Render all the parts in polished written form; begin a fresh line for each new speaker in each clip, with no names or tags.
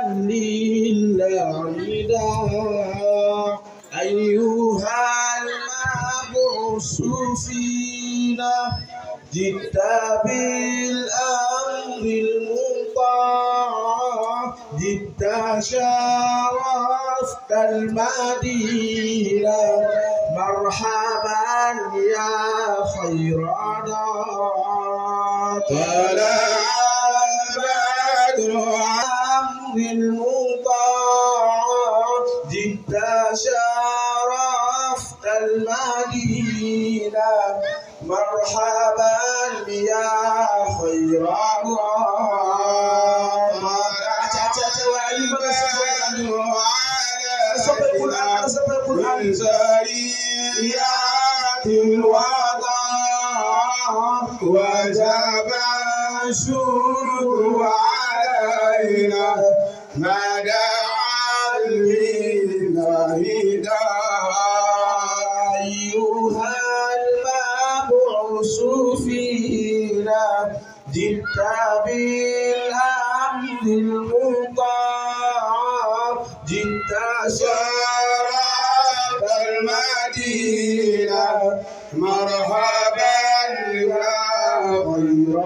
لله أيها المبعوث فينا جئت بالأمر المطاع جئت شرفت المدينة مرحبا يا خير دار طلع البدر أمر المطاع جئت شرفت المدينة مرحبا يا خير من زريات الوضع وجب الشكر علينا ما دعا لله أيها المبعوث فينا جئت بالأمر المطاع جئت شرف المدينة مرحبا يا خير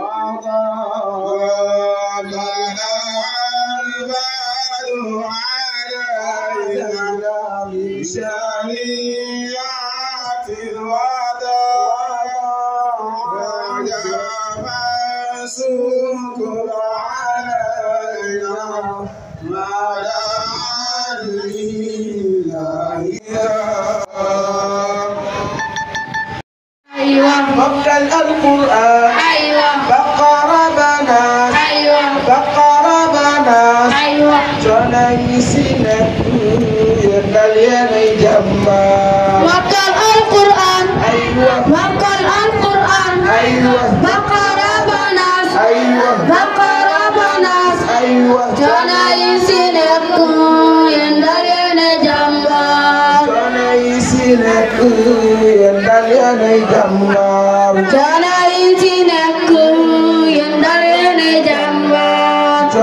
شريعة الوداع وجب الشكر علينا ما دعا لله بقى القرآن بقرة بنات بقرة بنات جنيسنا يدليني جمع
بقى القرآن بقى القرآن بقرة بنات بقرة بنات جنيسنا يدليني جمع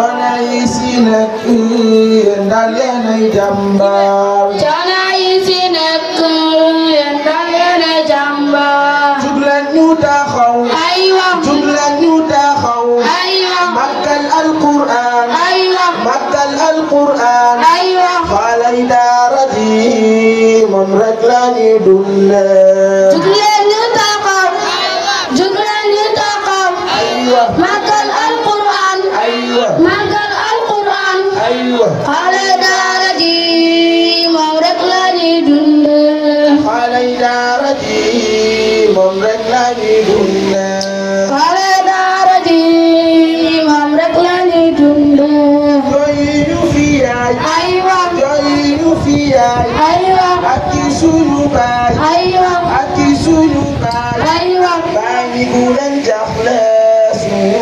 جنيسنا يدليني جمع jugleen ñu taxaw jugleen ñu taxaw màggal alquran màggal alquran xaalay daara ji moom rek la ñuy dundee
jugleen ñu taxaw màggal alquran màggal alquran xale daara ji moom rek la ñuy dundee
xale daara ji moom rek la ñuy dundee
xale daara ji moom rek la ñuy dundee
jooy ñu fi yaay jooy ñu fi yaay ak ci suñu baay ak ci suñu baay baay bu leen jaxle suñu